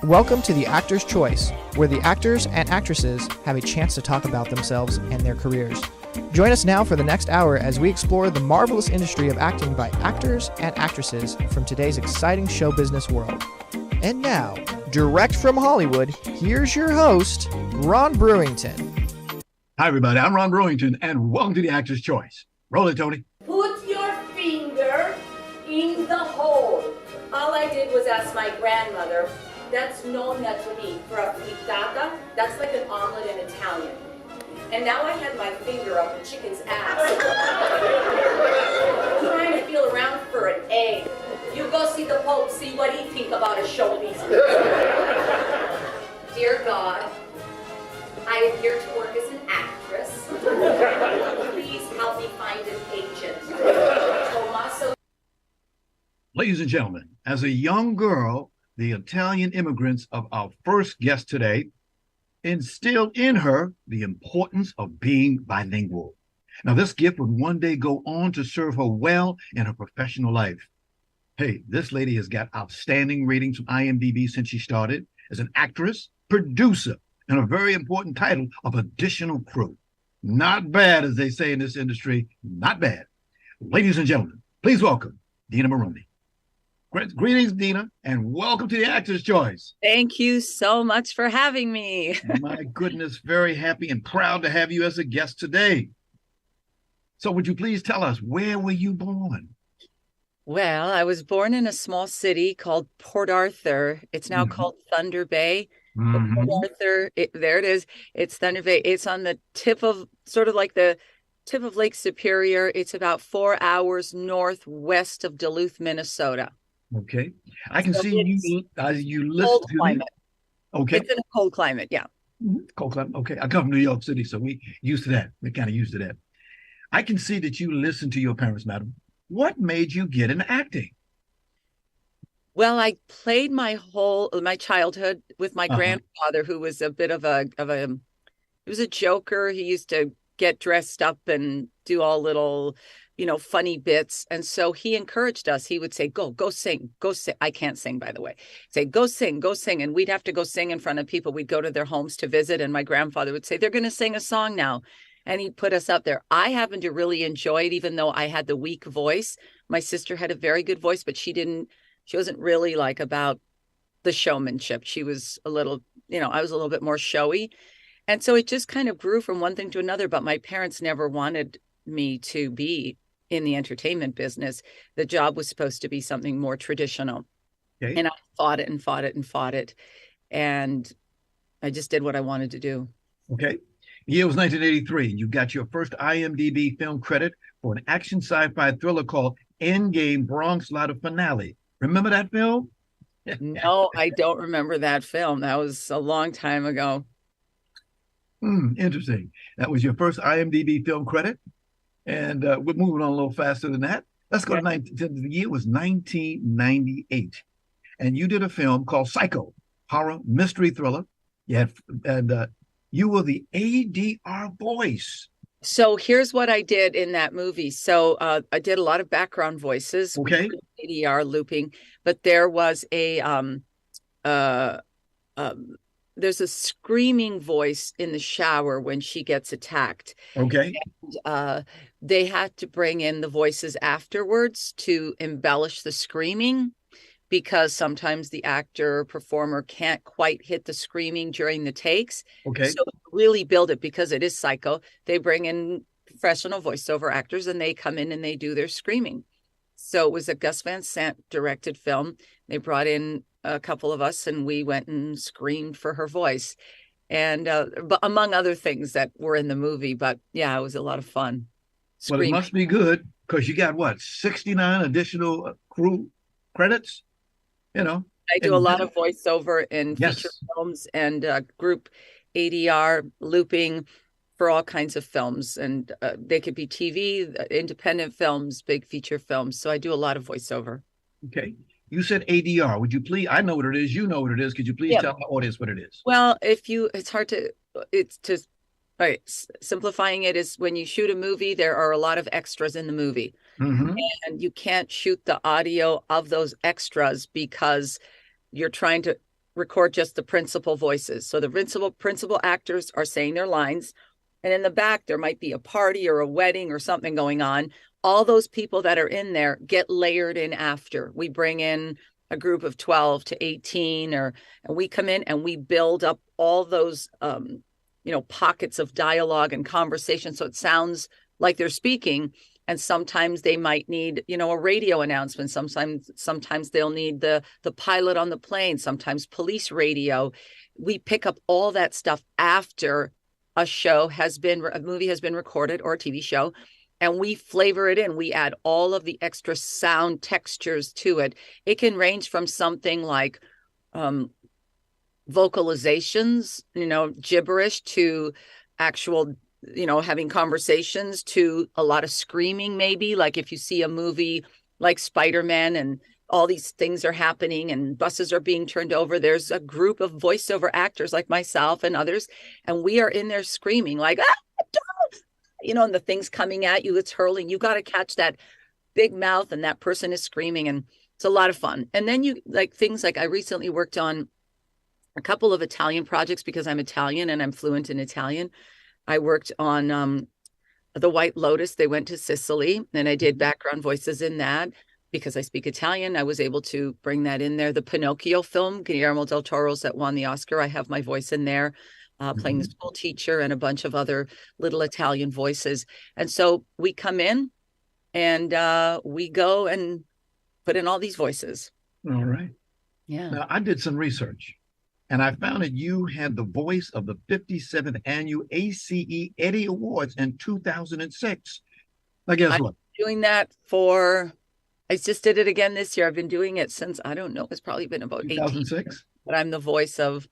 Welcome to The Actor's Choice, where the actors and actresses have a chance to talk about themselves and their careers. Join us now for the next hour as we explore the marvelous industry of acting by actors and actresses from today's exciting show business world. And now, direct from Hollywood, here's your host, Ron Brewington. Hi, everybody. I'm Ron Brewington, and welcome to The Actor's Choice. Roll it, Tony. Put your finger in the hole. All I did was ask my grandmother. That's nonna to me for a frittata. That's like an omelet in Italian. And now I had my finger up a chicken's ass. Trying to feel around for an egg. You go see the Pope, see what he think about a showpiece. Dear God, I am here to work as an actress. Please help me find an agent. Tommaso. Ladies and gentlemen, as a young girl, the Italian immigrants of our first guest today instilled in her the importance of being bilingual. Now, this gift would one day go on to serve her well in her professional life. Hey, this lady has got outstanding ratings from IMDb since she started as an actress, producer, and a very important title of additional crew. Not bad, as they say in this industry, not bad. Ladies and gentlemen, please welcome Dina Morrone. Greetings, Dina, and welcome to The Actor's Choice. Thank you so much for having me. My goodness, very happy and proud to have you as a guest today. So would you please tell us, where were you born? Well, I was born in a small city called Port Arthur. It's now called Thunder Bay. Port Arthur, there it is. It's Thunder Bay. It's on the tip of, sort of like the tip of Lake Superior. It's about 4 hours northwest of Duluth, Minnesota. Okay. I can see you listen cold to climate. Me. Okay. It's in a cold climate, yeah. Cold climate. Okay. I come from New York City, so we used to that. We're kind of used to that. I can see that you listen to your parents, madam. What made you get into acting? Well, I played my childhood with my grandfather, who was a bit of he was a joker. He used to get dressed up and do all little, funny bits. And so he encouraged us. He would say, go sing, go sing. I can't sing, by the way. Say, go sing. And we'd have to go sing in front of people. We'd go to their homes to visit. And my grandfather would say, they're going to sing a song now. And he put us up there. I happened to really enjoy it, even though I had the weak voice. My sister had a very good voice, but she wasn't really like about the showmanship. She was a little, I was a little bit more showy. And so it just kind of grew from one thing to another. But my parents never wanted me to be in the entertainment business. The job was supposed to be something more traditional. Okay. And I fought it. And I just did what I wanted to do. Okay. The year was 1983. You got your first IMDb film credit for an action sci-fi thriller called Endgame Bronx Ladder Finale. Remember that film? No, I don't remember that film. That was a long time ago. Interesting. That was your first IMDb film credit. And we're moving on a little faster than that. Let's go to the year was 1998. And you did a film called Psycho, horror mystery thriller. You were the ADR voice. So here's what I did in that movie. So I did a lot of background voices. Okay. ADR looping, but there was there's a screaming voice in the shower when she gets attacked. Okay. And, they had to bring in the voices afterwards to embellish the screaming, because sometimes the actor or performer can't quite hit the screaming during the takes. Okay. So really build it, because it is Psycho. They bring in professional voiceover actors and they come in and they do their screaming. So it was a Gus Van Sant directed film. They brought in a couple of us and we went and screamed for her voice. And but among other things that were in the movie. But yeah, it was a lot of fun. Well, it must be good, because you got 69 additional crew credits? I do a lot of voiceover in feature films and group ADR looping for all kinds of films. And they could be TV, independent films, big feature films. So I do a lot of voiceover. Okay. You said ADR. Would you please, I know what it is. You know what it is. Could you please tell the audience what it is? Well, simplifying it is, when you shoot a movie, there are a lot of extras in the movie. And you can't shoot the audio of those extras because you're trying to record just the principal voices. So the principal actors are saying their lines. And in the back, there might be a party or a wedding or something going on. All those people that are in there get layered in after. We bring in a group of 12 to 18, and we come in and we build up all those, pockets of dialogue and conversation. So it sounds like they're speaking. And sometimes they might need, a radio announcement. Sometimes they'll need the pilot on the plane, sometimes police radio. We pick up all that stuff after a movie has been recorded, or a TV show, and we flavor it in. We add all of the extra sound textures to it. It can range from something like vocalizations, gibberish, to actual, having conversations, to a lot of screaming, maybe. Like if you see a movie like Spider-Man and all these things are happening and buses are being turned over, there's a group of voiceover actors like myself and others, and we are in there screaming like, and the thing's coming at you, it's hurling. You got to catch that big mouth, and that person is screaming, and it's a lot of fun. And then you like things like I recently worked on a couple of Italian projects because I'm Italian and I'm fluent in Italian. I worked on The White Lotus. They went to Sicily, and I did background voices in that. Because I speak Italian, I was able to bring that in there. The Pinocchio film, Guillermo del Toro's, that won the Oscar, I have my voice in there, playing the school teacher and a bunch of other little Italian voices. And so we come in and we go and put in all these voices. All right. Yeah. Now, I did some research, and I found that you had the voice of the 57th Annual ACE Eddie Awards in 2006. Now, guess what? Doing that I just did it again this year. I've been doing it since, I don't know, it's probably been about 2006. But I'm the voice of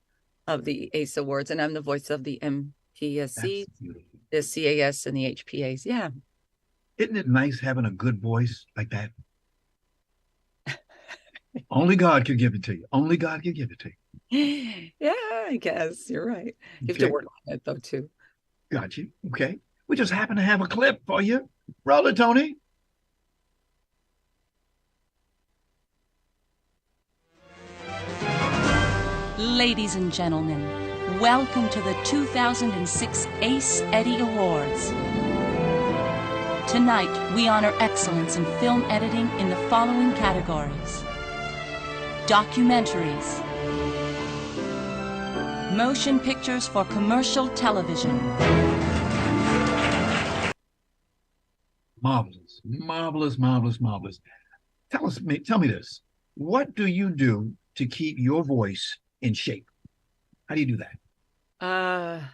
the ACE Awards, and I'm the voice of the MPSC, the CAS, and the HPAs. Yeah. Isn't it nice having a good voice like that? Only God can give it to you. Only God can give it to you. Yeah, I guess you're right. You have to work on it though too. Got you. Okay. We just happen to have a clip for you. Roll it, Tony. Ladies and gentlemen, welcome to the 2006 ACE Eddie Awards. Tonight, we honor excellence in film editing in the following categories: documentaries, motion pictures for commercial television. Marvelous, marvelous, marvelous, marvelous. Tell me this. What do you do to keep your voice in shape? How do you do that?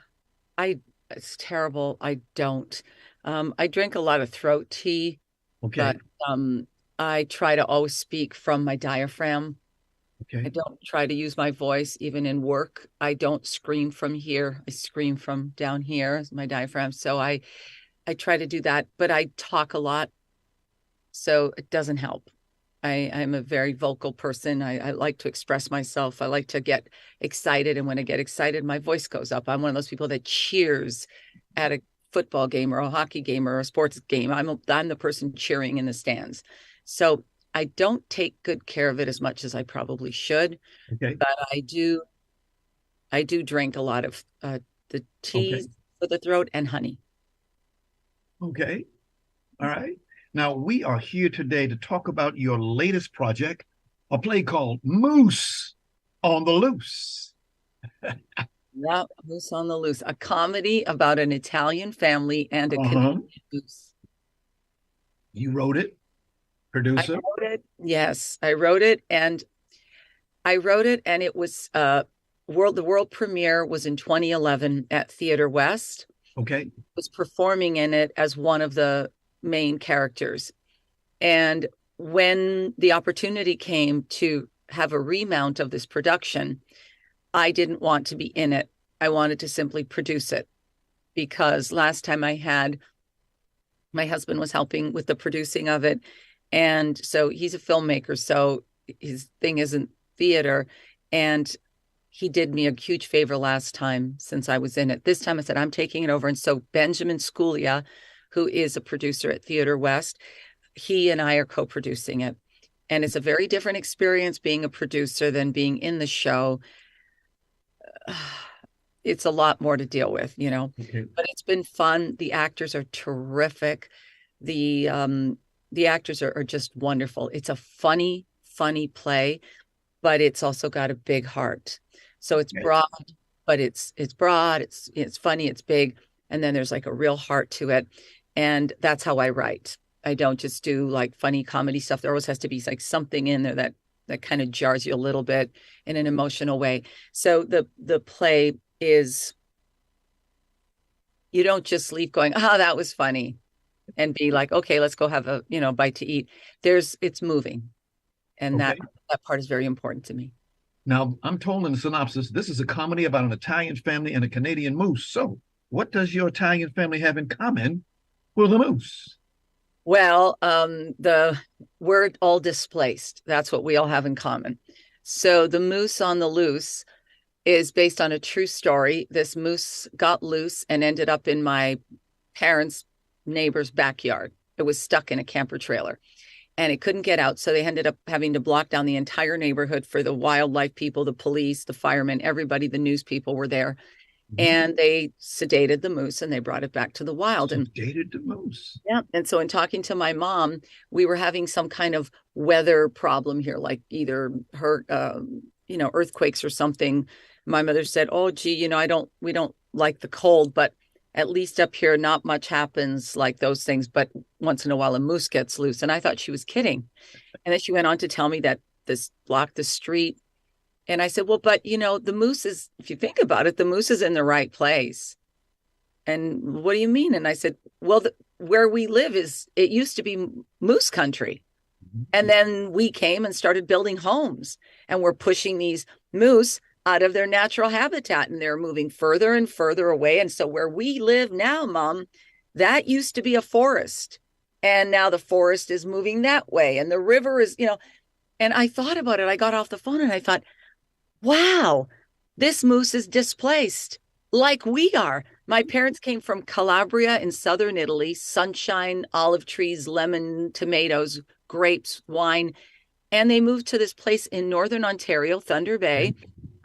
It's terrible. I don't. I drink a lot of throat tea. Okay. But I try to always speak from my diaphragm. Okay. I don't try to use my voice even in work. I don't scream from here. I scream from down here, my diaphragm. So I try to do that, but I talk a lot, so it doesn't help. I'm a very vocal person. I like to express myself. I like to get excited. And when I get excited, my voice goes up. I'm one of those people that cheers at a football game or a hockey game or a sports game. I'm the person cheering in the stands. So I don't take good care of it as much as I probably should. Okay. But I do drink a lot of the tea for the throat and honey. Okay. All right. Now, we are here today to talk about your latest project, a play called Moose on the Loose. Yeah, Moose on the Loose, a comedy about an Italian family and a Canadian moose. You wrote it, producer? I wrote it. Yes, I wrote it, and it was the world premiere was in 2011 at Theater West. Okay. I was performing in it as one of the main characters. And when the opportunity came to have a remount of this production, I didn't want to be in it. I wanted to simply produce it, because last time my husband was helping with the producing of it. And so he's a filmmaker, so his thing isn't theater. And he did me a huge favor last time since I was in it. This time I said, I'm taking it over. And so Benjamin Sculia, who is a producer at Theater West, he and I are co-producing it. And it's a very different experience being a producer than being in the show. it's a lot more to deal with, you know, Okay. but it's been fun. The actors are terrific. The actors are just wonderful. It's a funny, funny play, but it's also got a big heart. So it's Okay. broad, but it's broad, it's funny, it's big, and then there's like a real heart to it. And that's how I write. I don't just do like funny comedy stuff. There always has to be like something in there that kind of jars you a little bit in an emotional way. So the play is, you don't just leave going, oh, that was funny, and be like, okay, let's go have a, bite to eat. It's moving. And Okay. that part is very important to me. Now, I'm told in the synopsis, this is a comedy about an Italian family and a Canadian moose. So, what does your Italian family have in common with the moose? Well, we're all displaced. That's what we all have in common. So the moose on the loose is based on a true story. This moose got loose and ended up in my parents' neighbor's backyard. It was stuck in a camper trailer and it couldn't get out. So they ended up having to block down the entire neighborhood for the wildlife people, the police, the firemen, everybody, the news people were there. And they sedated the moose and they brought it back to the wild. And Sedated the moose. yeah. And so in talking to my mom, we were having some kind of weather problem here, like either earthquakes or something. My mother said, oh, gee, we don't like the cold, but at least up here, not much happens like those things. But once in a while, a moose gets loose. And I thought she was kidding. And then she went on to tell me that this blocked the street. And I said, well, but, the moose is, if you think about it, the moose is in the right place. And what do you mean? And I said, well, where we live it used to be moose country. And then we came and started building homes and we're pushing these moose out of their natural habitat and they're moving further and further away. And so where we live now, Mom, that used to be a forest. And now the forest is moving that way. And the river is, and I thought about it. I got off the phone and I thought, wow, this moose is displaced like we are. My parents came from Calabria in southern Italy, sunshine, olive trees, lemon, tomatoes, grapes, wine. And they moved to this place in northern Ontario, Thunder Bay,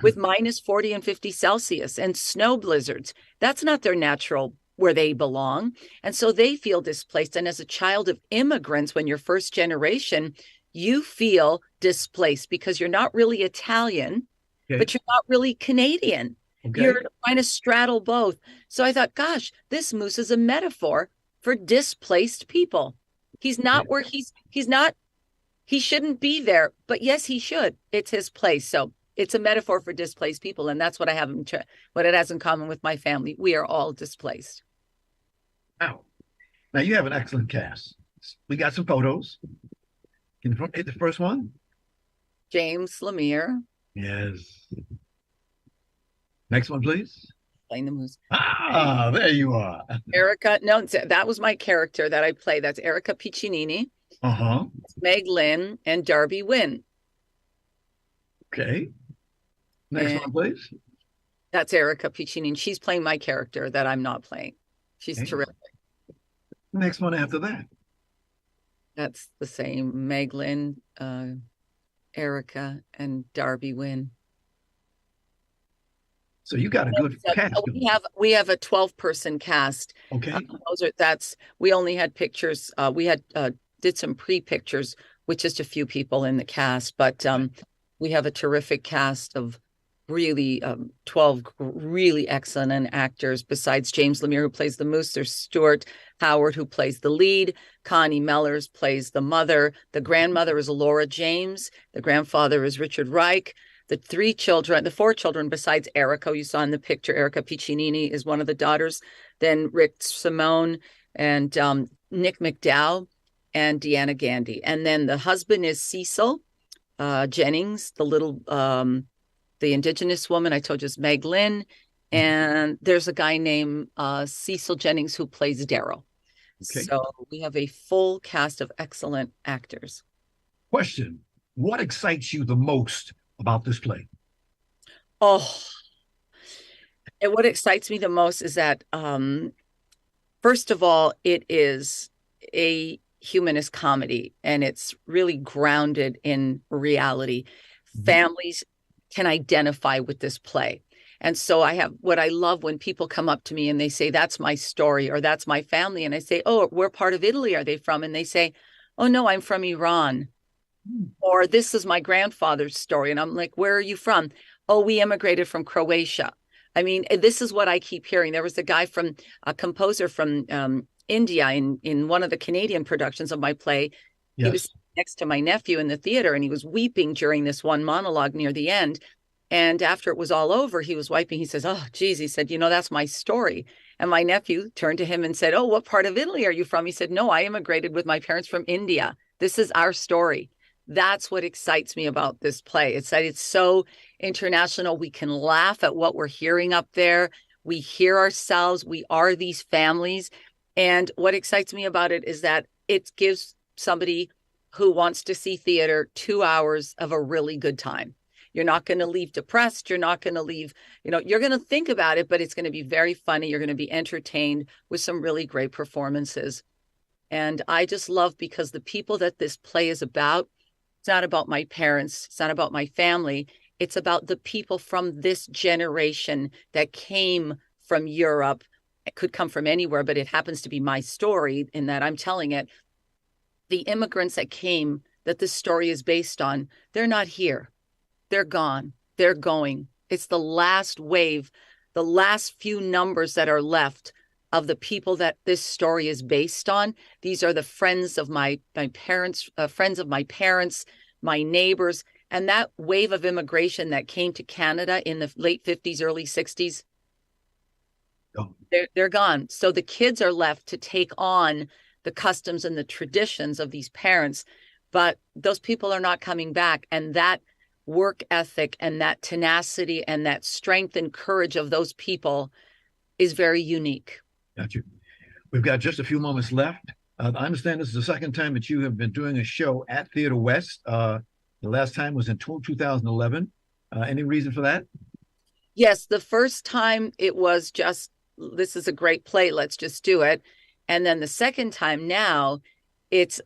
with minus 40 and 50 Celsius and snow blizzards. That's not their natural where they belong. And so they feel displaced. And as a child of immigrants, when you're first generation, you feel displaced because you're not really Italian. Okay. But you're not really Canadian. Okay. You're trying to straddle both. So I thought, gosh, this moose is a metaphor for displaced people. He's not where he shouldn't be there, but yes, he should. It's his place. So it's a metaphor for displaced people. And that's what what it has in common with my family. We are all displaced. Wow. Now you have an excellent cast. We got some photos. Can you hit the first one? James Lemire. Yes. Next one, please. Playing the moose. Ah, there you are. Erica. No, that was my character that I play. That's Erica Piccinini. Meg Lynn and Darby Wynn. Okay. Next one, please. That's Erica Piccinini. She's playing my character that I'm not playing. She's terrific. Next one after that. That's the same. Meg Lynn, Erica, and Darby Wynn. So you got a good cast. We have a 12-person cast. Okay. We only had pictures. We did some pre-pictures with just a few people in the cast, but we have a terrific cast of really 12 really excellent actors. Besides James Lemire, who plays the moose, there's Stuart Howard, who plays the lead. Connie Mellors plays the mother. The grandmother is Laura James. The grandfather is Richard Reich. The four children, besides Erica, you saw in the picture, Erica Piccinini is one of the daughters. Then Rick Simone and Nick McDowell and Deanna Gandy. And then the husband is Cecil Jennings, the Indigenous woman I told you is Meg Lynn. And there's a guy named Cecil Jennings who plays Daryl. Okay. So we have a full cast of excellent actors. Question: what excites you the most about this play? Oh, and what excites me the most is that, first of all, it is a humanist comedy and it's really grounded in reality. Families can identify with this play. And so I have what I love when people come up to me and they say, that's my story or that's my family. And I say, oh, where part of Italy are they from? And they say, oh, no, I'm from Iran. Or this is my grandfather's story. And I'm like, where are you from? Oh, we immigrated from Croatia. I mean, this is what I keep hearing. There was a composer from India in one of the Canadian productions of my play. Yes. He was next to my nephew in the theater, and he was weeping during this one monologue near the end. And after it was all over, he was wiping. He says, oh, geez, he said, that's my story. And my nephew turned to him and said, oh, what part of Italy are you from? He said, no, I immigrated with my parents from India. This is our story. That's what excites me about this play. It's that it's so international. We can laugh at what we're hearing up there. We hear ourselves. We are these families. And what excites me about it is that it gives somebody who wants to see theater 2 hours of a really good time. You're not going to leave depressed. You're not going to leave, you're going to think about it, but it's going to be very funny. You're going to be entertained with some really great performances. And I just love, because the people that this play is about, it's not about my parents. It's not about my family. It's about the people from this generation that came from Europe. It could come from anywhere, but it happens to be my story in that I'm telling it. The immigrants that came, that this story is based on, they're not here. They're gone. They're going. It's the last wave, the last few numbers that are left of the people that this story is based on. These are the friends of my parents, friends of my parents, my neighbors. And that wave of immigration that came to Canada in the late 50s, early 60s, they're gone. So the kids are left to take on the customs and the traditions of these parents. But those people are not coming back. And that work ethic and that tenacity and that strength and courage of those people is very unique. Got you. We've got just a few moments left. I understand this is the second time that you have been doing a show at Theater West. The last time was in 2011. Any reason for that? Yes, the first time it was just, this is a great play, let's just do it. And then the second time now, it's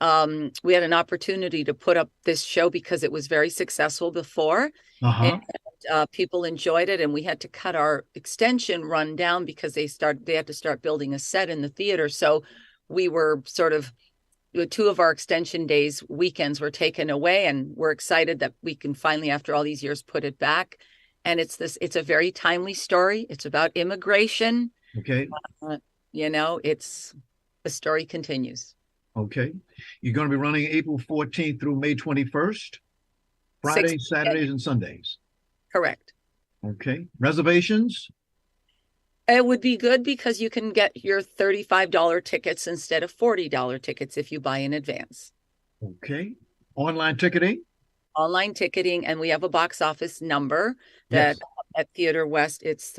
we had an opportunity to put up this show because it was very successful before. And people enjoyed it, and we had to cut our extension run down because they had to start building a set in the theater. So we were sort of, 2 of our extension days weekends were taken away, and we're excited that we can finally, after all these years, put it back. And it's a very timely story. It's about immigration. Okay. The story continues. Okay. You're going to be running April 14th through May 21st, Fridays, Saturdays, and Sundays. Correct. Okay. Reservations? It would be good because you can get your $35 tickets instead of $40 tickets if you buy in advance. Okay. Online ticketing? Online ticketing, and we have a box office number that at Theater West, it's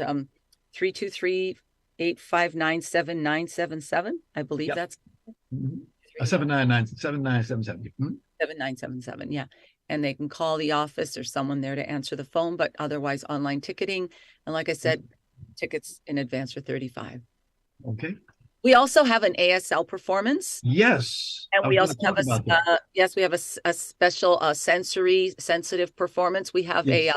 323-859-7977. I believe that's 7977. 7977, yeah. And they can call the office or someone there to answer the phone, but otherwise online ticketing. And like I said, tickets in advance for $35. Okay. We also have an ASL performance. Yes. And we also have we have a special sensory sensitive performance. We have the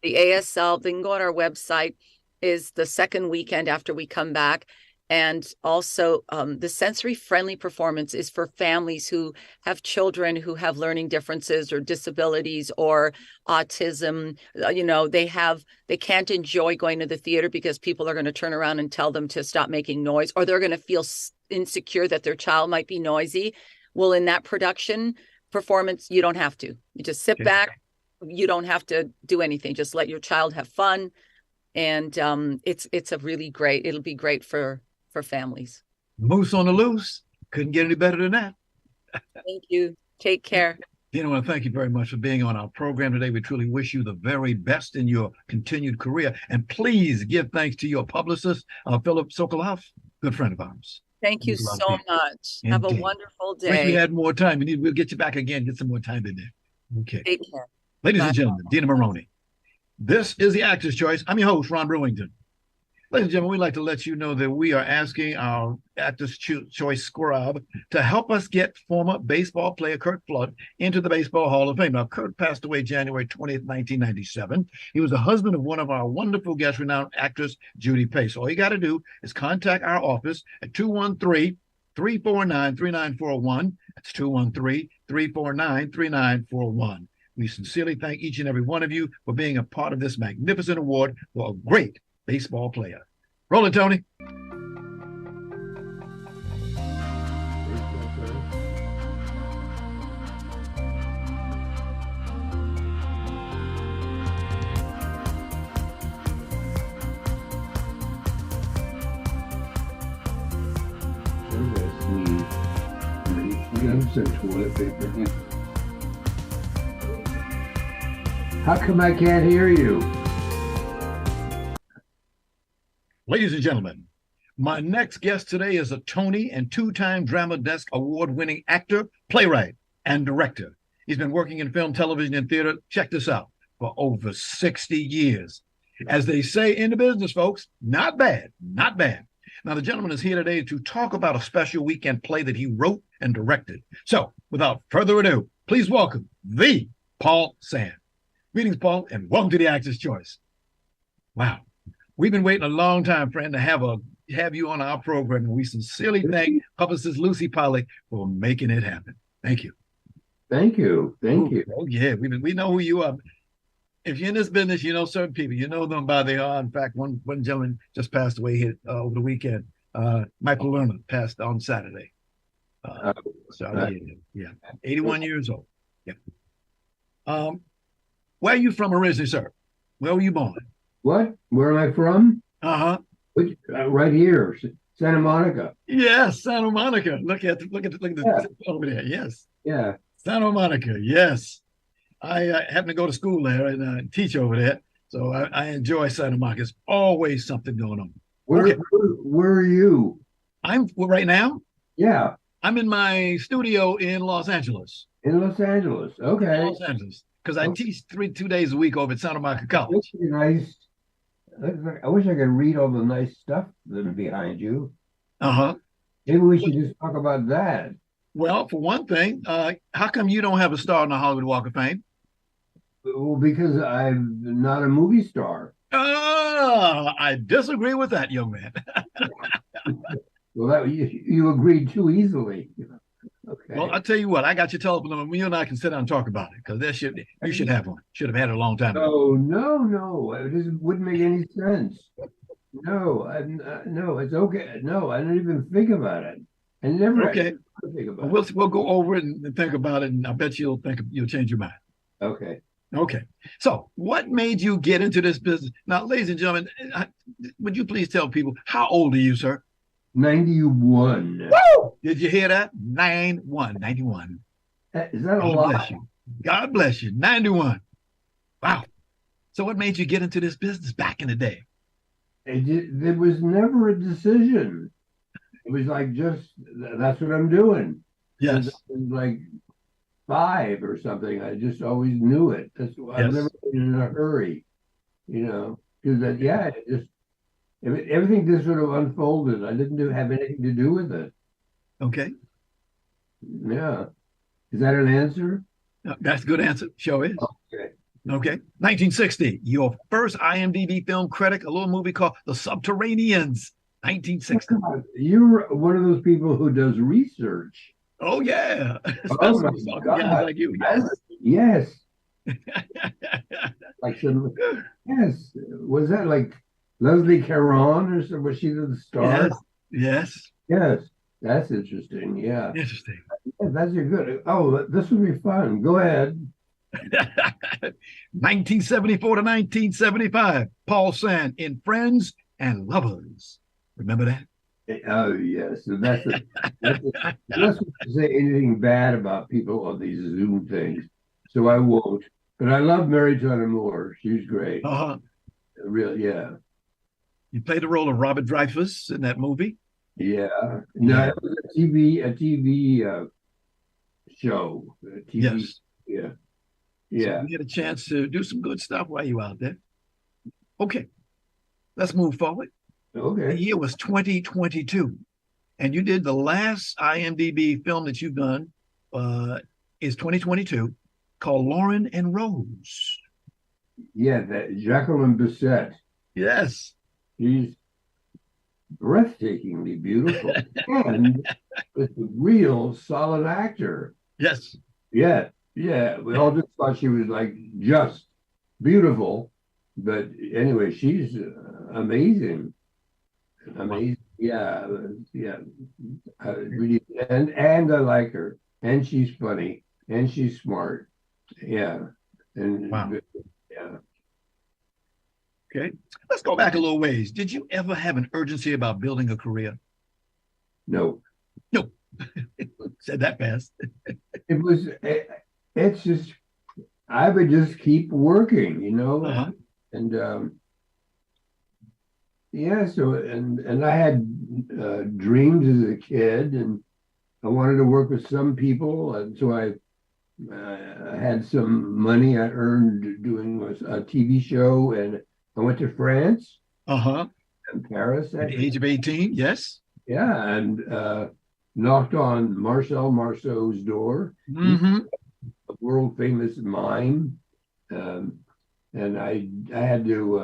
ASL. They can go on our website, is the second weekend after we come back. And also the sensory friendly performance is for families who have children who have learning differences or disabilities or autism. They can't enjoy going to the theater because people are going to turn around and tell them to stop making noise, or they're going to feel insecure that their child might be noisy. Well, in that production performance, you don't have to. You just sit back. You don't have to do anything. Just let your child have fun. And it's a really great, it'll be great for families. Moose on the loose. Couldn't get any better than that. Thank you. Take care. Dina, I want to thank you very much for being on our program today. We truly wish you the very best in your continued career. And please give thanks to your publicist, Philip Sokolov, good friend of ours. Thank you so much. Indeed. Have a wonderful day. Wish we had more time. We'll get you back again, get some more time in there. Okay. Take care. Ladies and gentlemen, Dina Morrone. This is The Actor's Choice. I'm your host, Ron Brewington. Ladies and gentlemen, we'd like to let you know that we are asking our Actors Choice Scribe to help us get former baseball player Curt Flood into the Baseball Hall of Fame. Now, Curt passed away January 20th, 1997. He was the husband of one of our wonderful guest renowned actress, Judy Pace. All you got to do is contact our office at 213-349-3941. That's 213-349-3941. We sincerely thank each and every one of you for being a part of this magnificent award for a great baseball player. Roll it, Tony. Some toilet paper. How come I can't hear you? Ladies and gentlemen, my next guest today is a Tony and two-time Drama Desk award-winning actor, playwright, and director. He's been working in film, television, and theater, check this out, for over 60 years. As they say in the business, folks, not bad, not bad. Now, the gentleman is here today to talk about a special weekend play that he wrote and directed. So, without further ado, please welcome the Paul Sand. Greetings, Paul, and welcome to the Actor's Choice. Wow. We've been waiting a long time, friend, to have you on our program, and we sincerely thank publicist Lucy Polly for making it happen. Thank you. Thank you. Thank you. Oh, yeah. We know who you are. If you're in this business, you know certain people. You know them by they are. In fact, one gentleman just passed away here over the weekend. Michael Lerner passed on Saturday. Yeah, 81 years old. Yeah. Where are you from originally, sir? Where were you born? What? Where am I from? Uh-huh. Right here, Santa Monica. Yes, Santa Monica. Look at the over there. Yes. Yeah. Santa Monica. Yes. I happen to go to school there and teach over there, so I enjoy Santa Monica. There's always something going on. Where are you? I'm right now. Yeah. I'm in my studio in Los Angeles. In Los Angeles. Okay. Los Angeles, because I teach 2 days a week over at Santa Monica College. That's nice. I wish I could read all the nice stuff that's behind you. Uh-huh. Maybe we should just talk about that. Well, for one thing, how come you don't have a star on the Hollywood Walk of Fame? Well, because I'm not a movie star. I disagree with that, young man. Well, you agreed too easily. Okay. Well, I'll tell you what, I got your telephone number. You and I can sit down and talk about it, because you should have one. Should have had it a long time ago. Oh, no. It wouldn't make any sense. No, no, it's okay. No, I didn't even think about it. I never think about it. We'll go over it and think about it, and I bet you'll change your mind. Okay. Okay. So what made you get into this business? Now, ladies and gentlemen, would you please tell people, how old are you, sir? 91. Woo! Did you hear that? 91. Is that a lot? Bless you. God bless you. 91. Wow. So what made you get into this business back in the day? There was never a decision. It was like, that's what I'm doing. Yes. It was like 5 or something. I just always knew it. I've never been in a hurry, because everything just sort of unfolded. I didn't have anything to do with it. Okay. Yeah. Is that an answer? That's a good answer. Sure is. Okay. 1960, your first IMDb film credit, a little movie called The Subterraneans. 1960. You're one of those people who does research. Oh, yeah. Oh, my God. Guys like you. Yes. Yes. Was that like Leslie Caron or something? Was she the star? Yes. That's interesting. Yeah. Interesting. Yeah, that's good. Oh, this would be fun. Go ahead. 1974 to 1975. Paul Sand in Friends and Lovers. Remember that? Oh, yes. So that's not to say anything bad about people on these Zoom things, so I won't. But I love Mary Tyler Moore. She's great. Uh-huh. Really, yeah. You played the role of Robert Dreyfuss in that movie? Yeah. No, it was a TV show. Yes. Yeah. So you get a chance to do some good stuff while you're out there. Okay. Let's move forward. Okay. The year was 2022. And you did the last IMDb film that you've done is 2022 called Lauren and Rose. Yeah, that Jacqueline Bisset. Yes. She's breathtakingly beautiful and with a real solid actor. Yes. Yeah, yeah. We all just thought she was like just beautiful, but anyway, she's amazing. Amazing. Yeah, yeah. Really, and I like her, and she's funny, and she's smart. Yeah, and Wow. yeah. Okay. Let's go back a little ways. Did you ever have an urgency about building a career? No, No. Said that fast. it was. It's just I would just keep working, Uh-huh. and yeah. So and I had dreams as a kid, and I wanted to work with some people, and so I had some money I earned doing a TV show, and I went to France Uh-huh. and Paris. At the age of 18, yes. Yeah, and knocked on Marcel Marceau's door, Mm-hmm. a world famous mime. And I had to,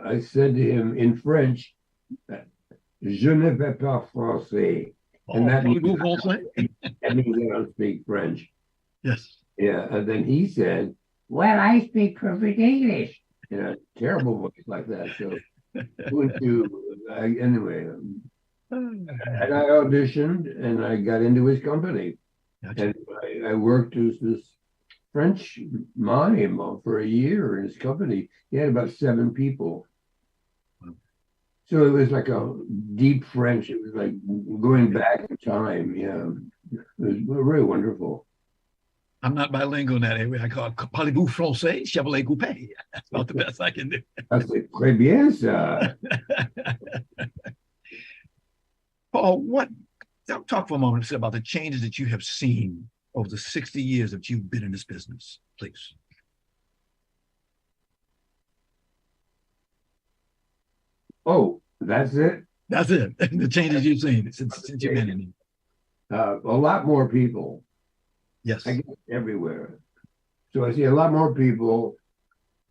I said to him in French, Je ne vais pas français. And that means, that means I don't speak French. Yes. Yeah, and then he said, well, I speak perfect English. Terrible voice like that. So anyway, and I auditioned and I got into his company. Gotcha. And I worked as this French mime for a year in his company. He had about 7 people. Wow. So it was like a deep French. It was like going back in time. Yeah, it was really wonderful. I'm not bilingual in that area. I call it parlez-vous français, Chevrolet Coupé. That's about the best I can do. That's très bien, ça. Paul, talk for a moment about the changes that you have seen over the 60 years that you've been in this business, please. Oh, that's it? That's it. The changes you've seen since you've been in it. A lot more people. Yes. I guess everywhere. So I see a lot more people,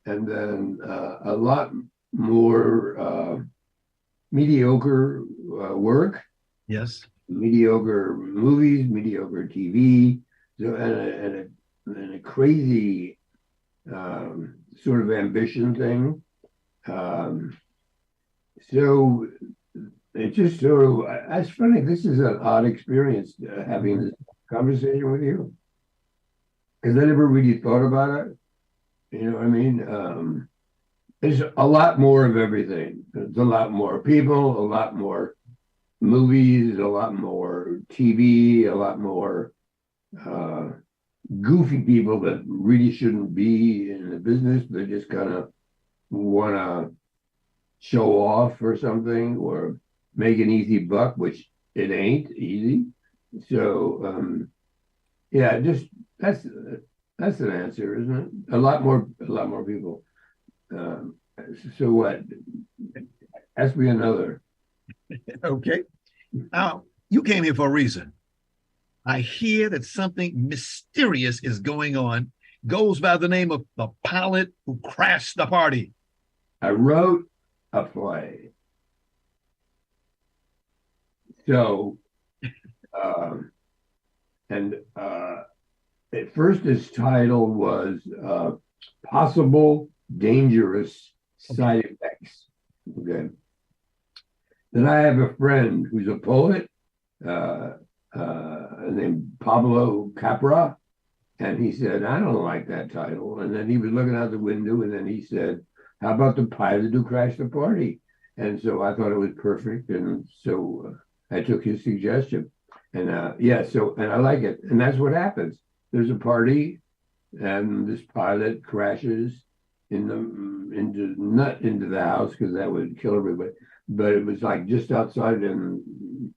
and then a lot more mediocre work. Yes. Mediocre movies, mediocre TV, so and a crazy sort of ambition thing. So it just sort of, it's funny, this is an odd experience having this conversation with you, because I never really thought about it. You know what I mean? There's a lot more of everything. There's a lot more people, a lot more movies, a lot more TV, a lot more goofy people that really shouldn't be in the business. They just kind of want to show off or something, or make an easy buck, which it ain't easy. So yeah, just that's an answer, isn't it? A lot more people. So what? Ask me another. Okay. Now, you came here for a reason. I hear that something mysterious is going on, goes by the name of the pilot who crashed the party. I wrote a play. So, at first its title was Possible Dangerous Side Effects. Okay. Then I have a friend who's a poet named Pablo Capra, and he said, I don't like that title. And then he was looking out the window, and then he said, how about the pilot who crashed the party? And so I thought it was perfect, and so I took his suggestion. And and I like it. And that's what happens. There's a party, and this pilot crashes not into the house, because that would kill everybody, but it was like just outside, and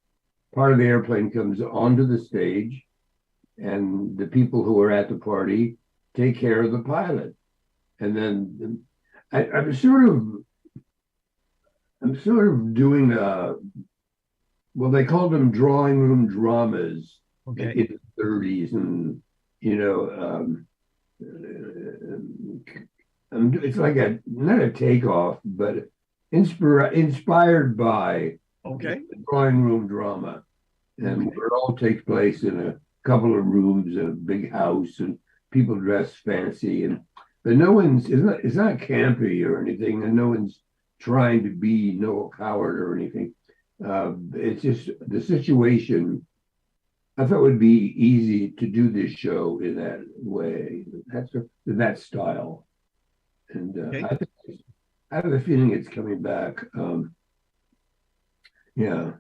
part of the airplane comes onto the stage, and the people who are at the party take care of the pilot. And then I'm sort of I'm sort of doing well, they called them drawing room dramas Okay. in the 30s, and you know, it's like not a takeoff, but inspired by Okay. the drawing room drama, and where it all takes place in a couple of rooms in a big house, and people dress fancy, and but no one's it's not campy or anything, and no one's trying to be Noel Coward or anything. It's just the situation. I thought it would be easy to do this show in that way, that style, and Okay. I have a feeling it's coming back. Yeah.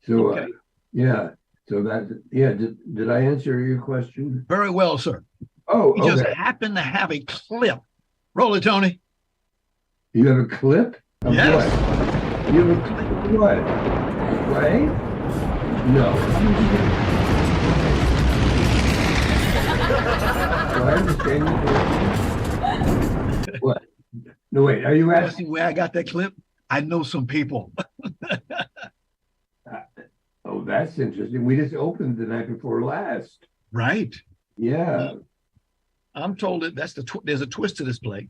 So Okay. yeah. So that yeah. Did I answer your question? Very well, sir. Oh, We just okay. happen to have a clip. Roll it, Tony. You have a clip of Yes. what? You have a clip of what? Play? No. Do I understand you? What? No, wait. Are you See asking? where I got that clip? I know some people. Oh, that's interesting. We just opened the night before last. Right. Yeah. I'm told that there's a twist to this play,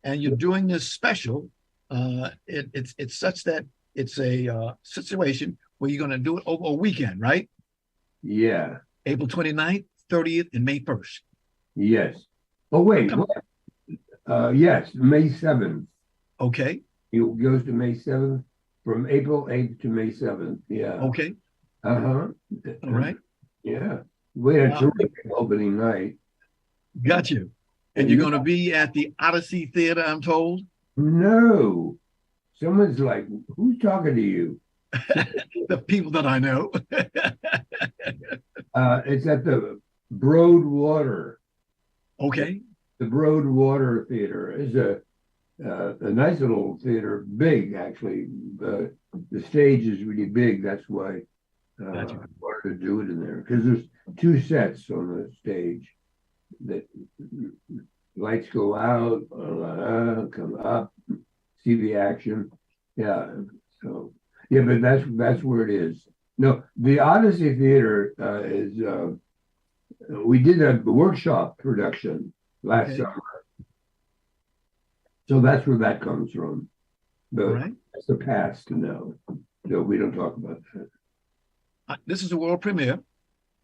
and you're doing this special. It's such that it's a situation where you're going to do it over a weekend, right? Yeah. April 29th, 30th, and May 1st. Yes. Oh, wait. What? Yes, May 7th. Okay. It goes to May 7th, from April 8th to May 7th. Yeah. Okay. Uh-huh. All right. Yeah. We had a terrific opening night. Got you. And you're going to be at the Odyssey Theater, I'm told. No. Someone's like, who's talking to you? The people that I know. It's at the Broadwater. Okay. The Broadwater Theater is a nice little theater, big actually. The stage is really big. That's why Gotcha. I wanted to do it in there, because there's two sets on the stage. That lights go out, come up, see the action. Yeah. So yeah, but that's where it is. No, the Odyssey Theater is. We did a workshop production last summer, so that's where that comes from. But Right. That's the past now. No, we don't talk about that. This is a world premiere.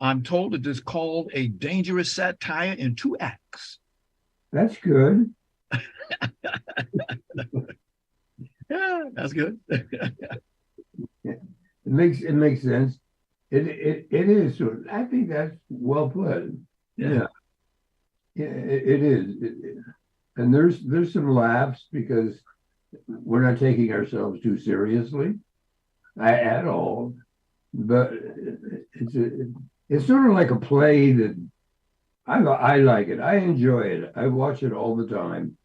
I'm told it is called A Dangerous Satire in 2 acts. That's good. Yeah, that's good. It makes sense. It is. I think that's well put. Yeah. It is. And there's some laughs because we're not taking ourselves too seriously at all. But it's sort of like a play that I like it. I enjoy it. I watch it all the time.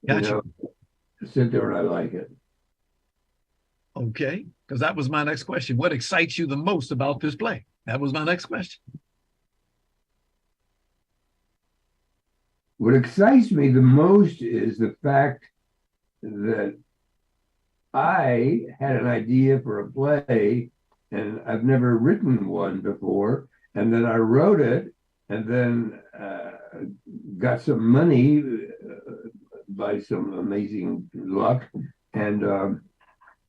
Gotcha. I sit there and I like it. Okay, because that was my next question. What excites you the most about this play? That was my next question. What excites me the most is the fact that I had an idea for a play and I've never written one before. And then I wrote it and then got some money by some amazing luck and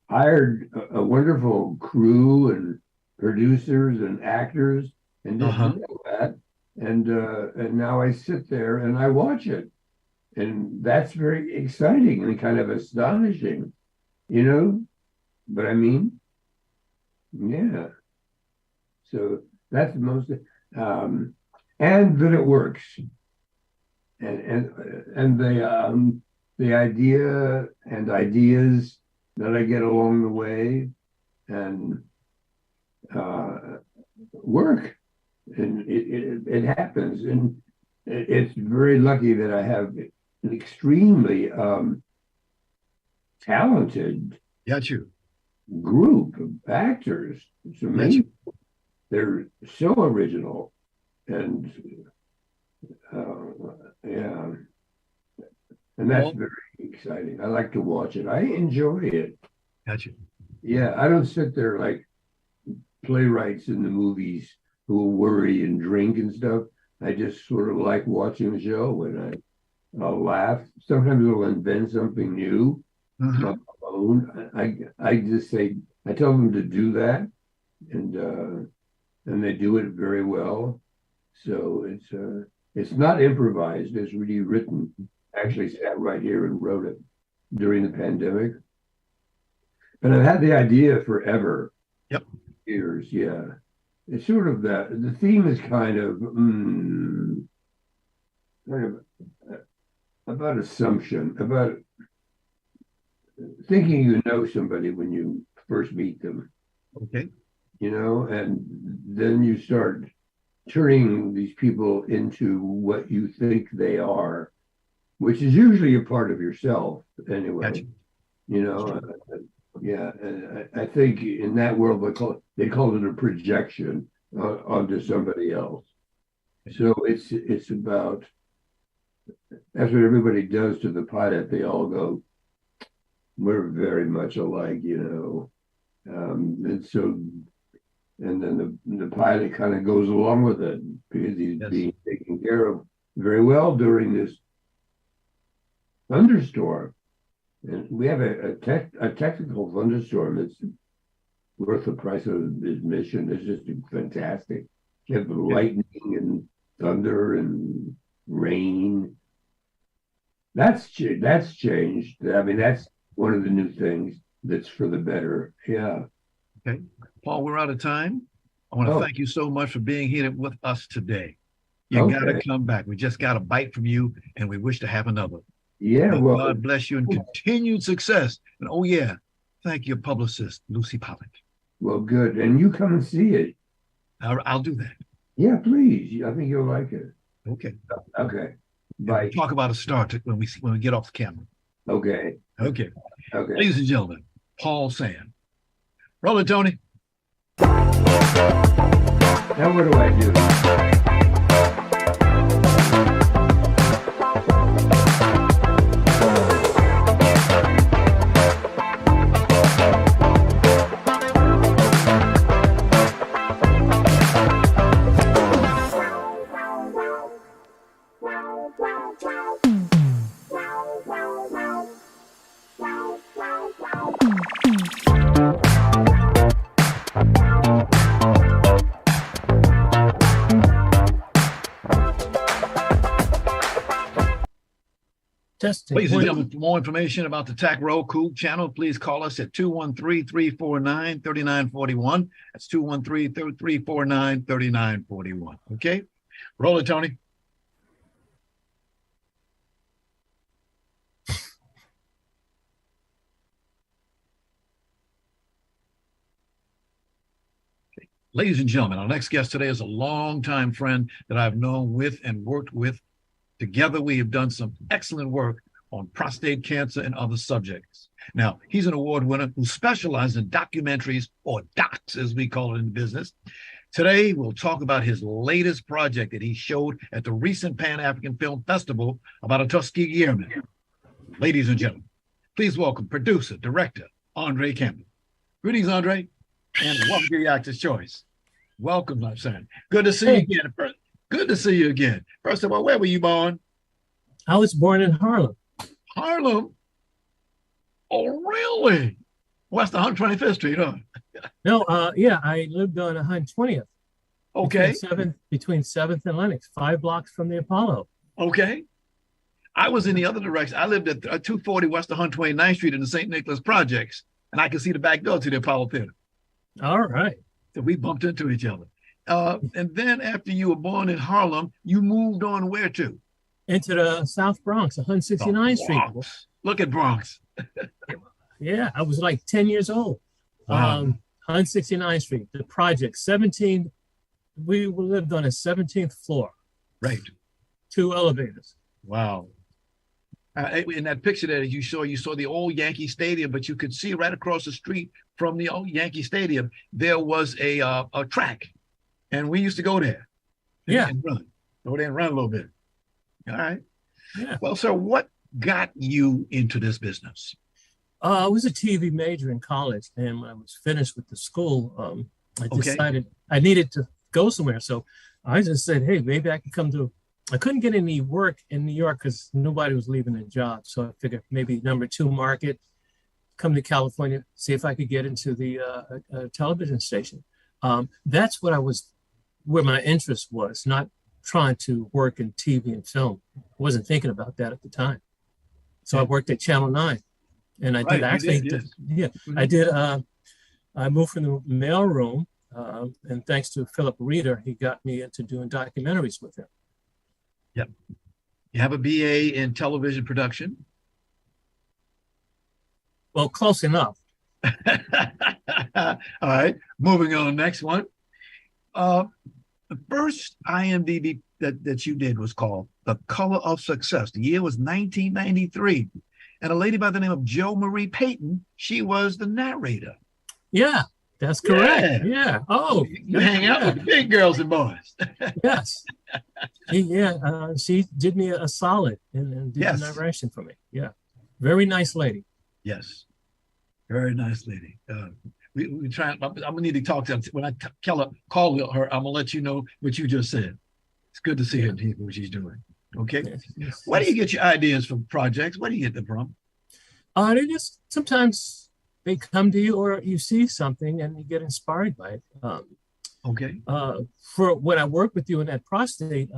hired a wonderful crew and producers and actors and just did all that. And now I sit there and I watch it. And that's very exciting and kind of astonishing, But I mean, yeah. So that's the most, and that it works. And the idea and ideas that I get along the way and work. And it happens. And it's very lucky that I have an extremely talented group of actors. It's amazing. They're so original. And yeah. And that's very exciting. I like to watch it. I enjoy it. Gotcha. Yeah, I don't sit there like playwrights in the movies who worry and drink and stuff. I just sort of like watching the show, and I'll laugh. Sometimes I'll invent something new on my own. I just say, I tell them to do that, and they do it very well. So it's not improvised. It's really written. Actually sat right here and wrote it during the pandemic. But I've had the idea forever. Yep. Years, yeah. It's sort of the theme is kind of about assumption, about thinking you know somebody when you first meet them. Okay. And then you start turning these people into what you think they are, which is usually a part of yourself anyway. Gotcha. Yeah, I think in that world they call it a projection onto somebody else. So it's about, that's what everybody does to the pilot. They all go, we're very much alike, and so, and then the pilot kind of goes along with it because he's being taken care of very well during this thunderstorm. And we have a technical thunderstorm that's worth the price of admission. It's just fantastic. You have lightning and thunder and rain. That's changed. I mean, that's one of the new things that's for the better. Yeah. Okay. Paul, we're out of time. I want to thank you so much for being here with us today. You got to come back. We just got a bite from you, and we wish to have another. Yeah, well, God bless you and continued success. And thank your publicist, Lucy Pollock. Well, good. And you come and see it. I'll do that. Yeah, please. I think you'll like it. Okay. Okay. Bye. We'll talk about a start when we get off the camera. Okay. Okay. Ladies and gentlemen, Paul Sand. Roll it, Tony. Now what do I do? Ladies and gentlemen, for more information about the TAC Roku channel, please call us at 213-349-3941. That's 213-349-3941. Okay? Roll it, Tony. Okay. Ladies and gentlemen, our next guest today is a longtime friend that I've known with and worked with. Together, we have done some excellent work on prostate cancer and other subjects. Now, he's an award winner who specializes in documentaries, or docs, as we call it in business. Today, we'll talk about his latest project that he showed at the recent Pan-African Film Festival about a Tuskegee Airman. Ladies and gentlemen, please welcome producer, director, Andre Campbell. Greetings, Andre, and welcome to the Actor's Choice. Welcome, my son. Good to see you again. Good to see you again. First of all, where were you born? I was born in Harlem. Harlem? Oh, really? West 125th Street, huh? No, I lived on 120th. Okay. Between 7th and Lenox, 5 blocks from the Apollo. Okay. I was in the other direction. I lived at 240 West 129th Street in the St. Nicholas Projects, and I could see the back door to the Apollo Theater. All right. So we bumped into each other. And then after you were born in Harlem, you moved on where to? Into the South Bronx, 169th Street. Look at Bronx. Yeah, I was like 10 years old. Wow. 169th Street, the project, 17. We lived on a 17th floor. Right. 2 elevators. Wow. In that picture that you saw the old Yankee Stadium, but you could see right across the street from the old Yankee Stadium, there was a track. And we used to go there and run. Go there and run a little bit. All right. Yeah. Well, sir, what got you into this business? I was a TV major in college, and when I was finished with the school, I decided I needed to go somewhere. So I just said, hey, maybe I can come to. I couldn't get any work in New York because nobody was leaving a job. So I figured maybe #2 market, come to California, see if I could get into the television station. That's what where my interest was, not trying to work in TV and film. I wasn't thinking about that at the time. So I worked at Channel 9. And I did actually, I did. I moved from the mailroom, and thanks to Philip Reeder, he got me into doing documentaries with him. Yep. You have a BA in television production? Well, close enough. All right. Moving on. Next one. The first IMDb that you did was called The Color of Success. The year was 1993. And a lady by the name of Jo Marie Payton, she was the narrator. Yeah, that's correct. Yeah. Oh, you hang out with the big girls and boys. Yes. She did me a solid and did the narration for me. Yeah. Very nice lady. Yes. Very nice lady. We try. I'm gonna need to talk to her. When I call her, I'm gonna let you know what you just said. It's good to see her and hear what she's doing. Okay. Yes. Where do you get your ideas for projects? Where do you get them from? They just sometimes they come to you, or you see something and you get inspired by it. Okay. For when I work with you in that prostate,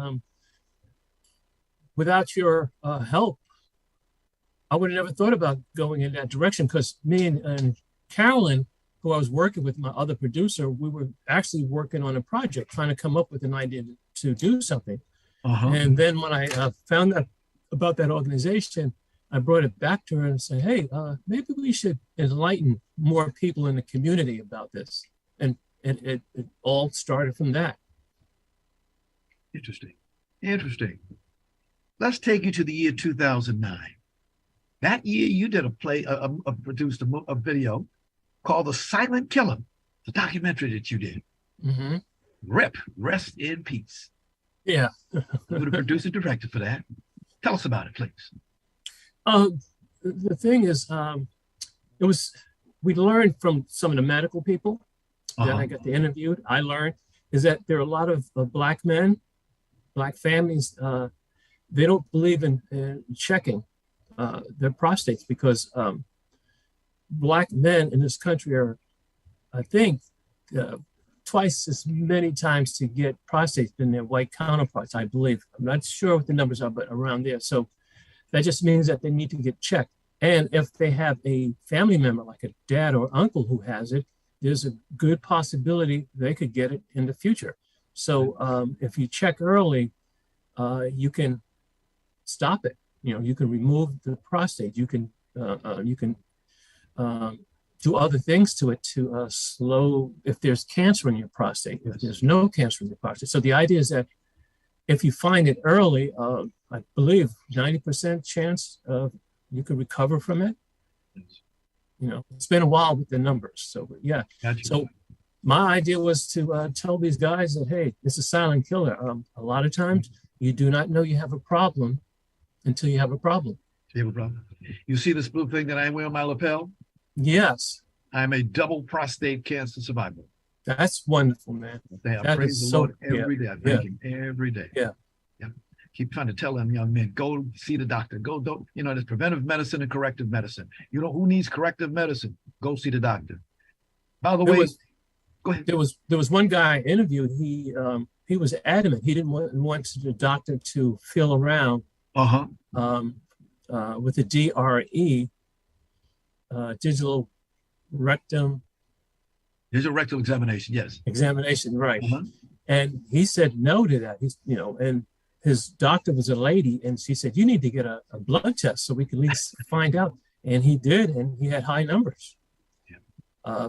without your help, I would have never thought about going in that direction, because me and Carolyn, who I was working with, my other producer, we were actually working on a project, trying to come up with an idea to do something. And then when I found out about that organization, I brought it back to her and said, hey, maybe we should enlighten more people in the community about this. And it all started from that. Interesting. Let's take you to the year 2009. That year, you did produced a video called The Silent Killer, the documentary that you did. RIP, rest in peace. Yeah. You were the producer director for that. Tell us about it, please. The thing is, we learned from some of the medical people that I got to interview. I learned is that there are a lot of Black men, Black families, they don't believe in checking their prostates, because Black men in this country are, I think, twice as many times to get prostates than their white counterparts, I believe. I'm not sure what the numbers are, but around there. So that just means that they need to get checked. And if they have a family member, like a dad or uncle who has it, there's a good possibility they could get it in the future. So if you check early, you can stop it. You can remove the prostate. You can do other things to it to slow, if there's cancer in your prostate, if there's no cancer in your prostate. So the idea is that if you find it early, I believe 90% chance you could recover from it. It's been a while with the numbers. So yeah. Gotcha. So my idea was to tell these guys that, hey, this is silent killer. A lot of times you do not know you have a problem until you have a problem. You have a problem. You see this blue thing that I wear on my lapel? Yes. I'm a double prostate cancer survivor. That's wonderful, man. I praise the Lord every day. I thank him every day. Yeah. Keep trying to tell them young men, go see the doctor. There's preventive medicine and corrective medicine. Who needs corrective medicine? Go see the doctor. By the way, go ahead. There was one guy I interviewed. He was adamant. He didn't want the doctor to feel around with the DRE, digital rectum. Digital rectal examination, yes. Examination, right. And he said no to that. And his doctor was a lady, and she said, you need to get a blood test so we can at least find out. And he did, and he had high numbers. Yeah.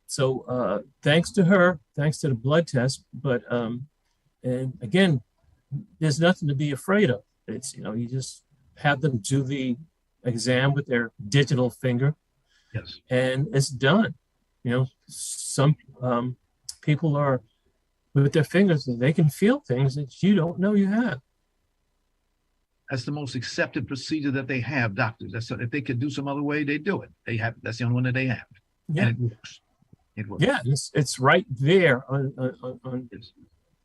So thanks to her, thanks to the blood test, but and again, there's nothing to be afraid of. It's, you just have them do the exam with their digital finger. Yes. And it's done. Some people are with their fingers, and they can feel things that you don't know you have. That's the most accepted procedure that they have, doctors. If they could do some other way, they do it. That's the only one that they have. Yeah. And it works. It works. Yeah, it's right there on Yes.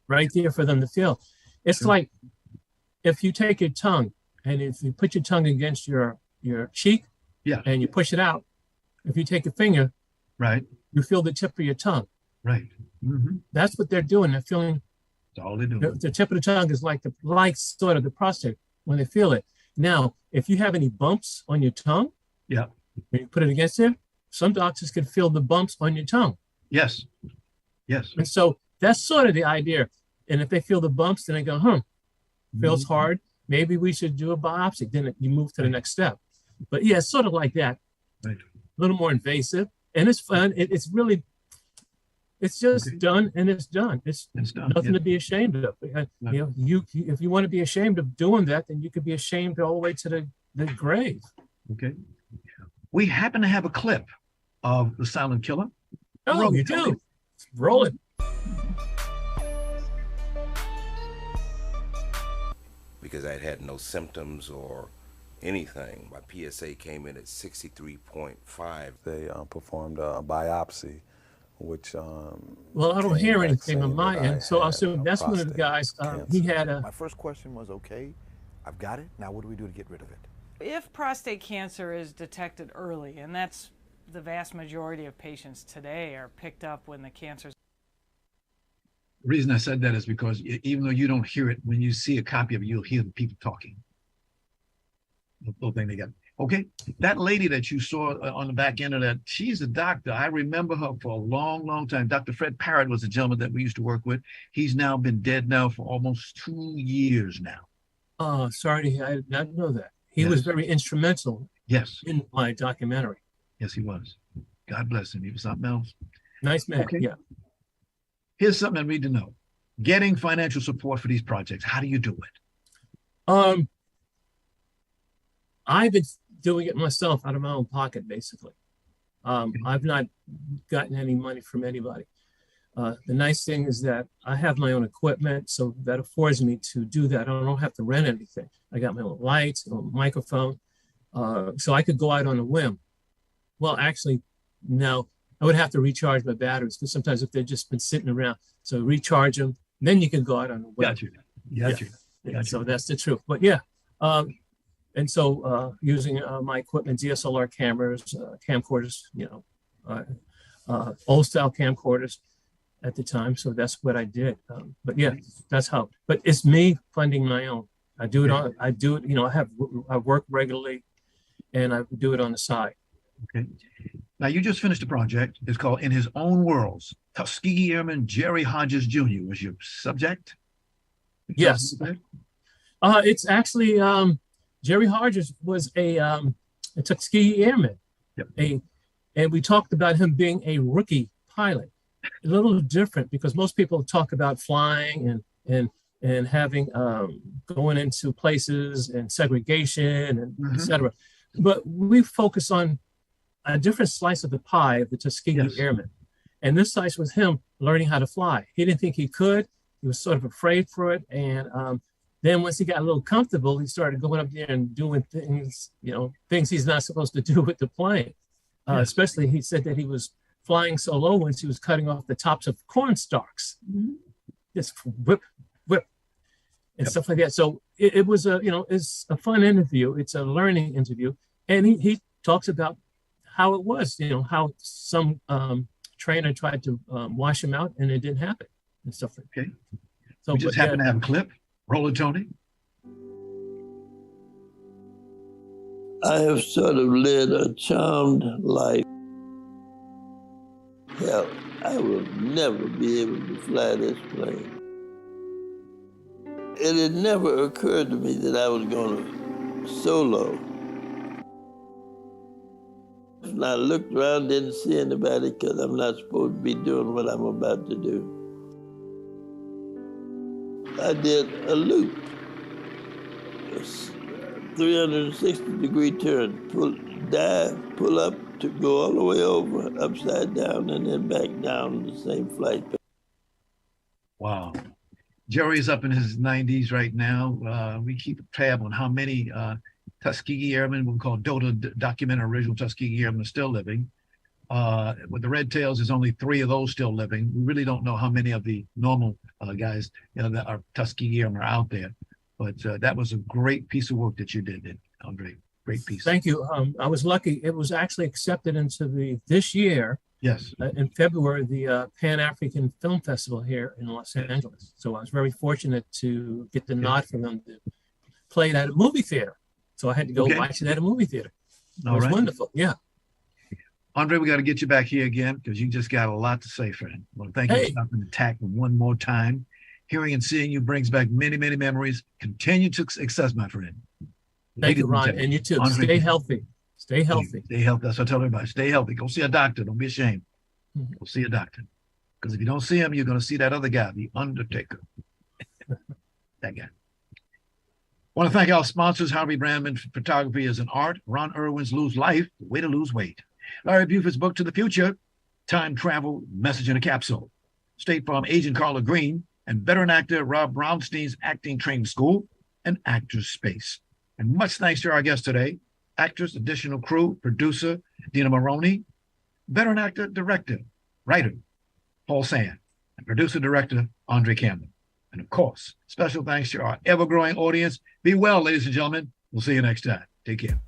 right there for them to feel. It's Sure. like if you take your tongue and if you put your tongue against your cheek, Yeah. and you push it out, if you take a finger, Right. you feel the tip of your tongue. Right. Mm-hmm. That's what they're doing. They're feeling That's all they do. the tip of the tongue is like sort of the prostate when they feel it. Now, if you have any bumps on your tongue, Yeah. when you put it against it, some doctors can feel the bumps on your tongue. Yes. Yes. And so that's sort of the idea. And if they feel the bumps, then they go, feels Mm-hmm. hard. Maybe we should do a biopsy. Then you move to the next step. But yeah, it's sort of like that. Right. A little more invasive. And it's fun. It's really, it's just Okay. done and it's done. It's done. nothing Yeah. to be ashamed of. You know, if you want to be ashamed of doing that, then you could be ashamed all the way to the grave. Okay. We happen to have a clip of the silent killer. Oh, Roll you it, do. Roll it. Because I had no symptoms or anything. My PSA came in at 63.5. They performed a biopsy, which Well, I don't came hear back anything on saying my that I end. So I'll had assume a that's one of the prostate guys. cancer. He had a. My first question was, okay, I've got it. Now what do we do to get rid of it? If prostate cancer is detected early, and that's the vast majority of patients today are picked up when the cancer's. The reason I said that is because even though you don't hear it, when you see a copy of it, you'll hear the people talking. The little thing they got. Okay, that lady that you saw on the back end of that, she's a doctor. I remember her for a long, long time. Dr. Fred Parrott was a gentleman that we used to work with. He's now been dead now for almost 2 years now. Oh, sorry, I did not know that. He Yes. was very instrumental Yes, in my documentary. yes, he was. God bless him. He was something else. Nice man. Okay. Yeah. Here's something I need to know. Getting financial support for these projects, how do you do it? I've been doing it myself out of my own pocket, basically. I've not gotten any money from anybody. The nice thing is that I have my own equipment, so that affords me to do that. I don't have to rent anything. I got my own lights, my own microphone, so I could go out on a whim. Well, actually, no, I would have to recharge my batteries because sometimes if they've just been sitting around, so recharge them, then you can go out on a whim. Got you. Got you. Yeah, so that's the truth. But yeah, and so using my equipment, DSLR cameras, camcorders, old style camcorders at the time. So that's what I did. But yeah, that's how. But it's me funding my own. I do it on. I do it. I work regularly, and I do it on the side. Okay. Now you just finished a project. It's called In His Own Worlds. Tuskegee Airman Jerry Hodges Jr. was your subject. Yes. It's actually Jerry Hodges was a Tuskegee Airman. Yep. And we talked about him being a rookie pilot. A little different because most people talk about flying and having going into places and segregation and et cetera. But we focus on a different slice of the pie of the Tuskegee Airmen. And this slice was him learning how to fly. He didn't think he could. He was sort of afraid for it. And then once he got a little comfortable, he started going up there and doing things, things he's not supposed to do with the plane. Especially he said that he was flying so low once he was cutting off the tops of corn stalks. Just whip, and stuff like that. So it was it's a fun interview. It's a learning interview. And he talks about how it was, how some trainer tried to wash him out and it didn't happen and stuff like that. Okay. So we just happen to have a clip. Roll it, Tony. I have sort of led a charmed life. Hell, I will never be able to fly this plane. It had never occurred to me that I was going to solo. And I looked around, didn't see anybody because I'm not supposed to be doing what I'm about to do. I did a loop, a 360-degree turn, dive, pull up, to go all the way over, upside down, and then back down the same flight. Wow. Jerry's up in his 90s right now. We keep a tab on how many Tuskegee Airmen, we'll call DOTA documented original Tuskegee Airmen, are still living. With the Red Tails, there's only 3 of those still living. We really don't know how many of the normal guys, that are Tuskegee Airmen are out there. But that was a great piece of work that you did, Andre. Great piece. Thank you. I was lucky. It was actually accepted into this year. Yes. In February, the Pan-African Film Festival here in Los Angeles. So I was very fortunate to get the nod from them to play it at a movie theater. So I had to go watch it at a movie theater. It was wonderful. Yeah. Andre, we got to get you back here again because you just got a lot to say, friend. Well, thank you for stopping the TAC one more time. Hearing and seeing you brings back many, many memories. Continue to success, my friend. Thank you, Ron. And you too. Andre, stay healthy. Stay healthy. Stay healthy. That's what I tell everybody. Stay healthy. Go see a doctor. Don't be ashamed. Go see a doctor. Because if you don't see him, you're going to see that other guy, the Undertaker. That guy. I want to thank our sponsors. Harvey Brandman Photography is an art. Ron Irwin's Lose Life, the way to lose weight. Larry Buford's book To the Future, Time Travel, Message in a Capsule. State Farm agent Carla Green and veteran actor Rob Brownstein's Acting Training School and Actors Space. And much thanks to our guest today, actors, additional crew, producer Dina Morrone, veteran actor, director, writer Paul Sand, and producer director Andre Campbell. And of course, special thanks to our ever-growing audience. Be well, ladies and gentlemen. We'll see you next time. Take care.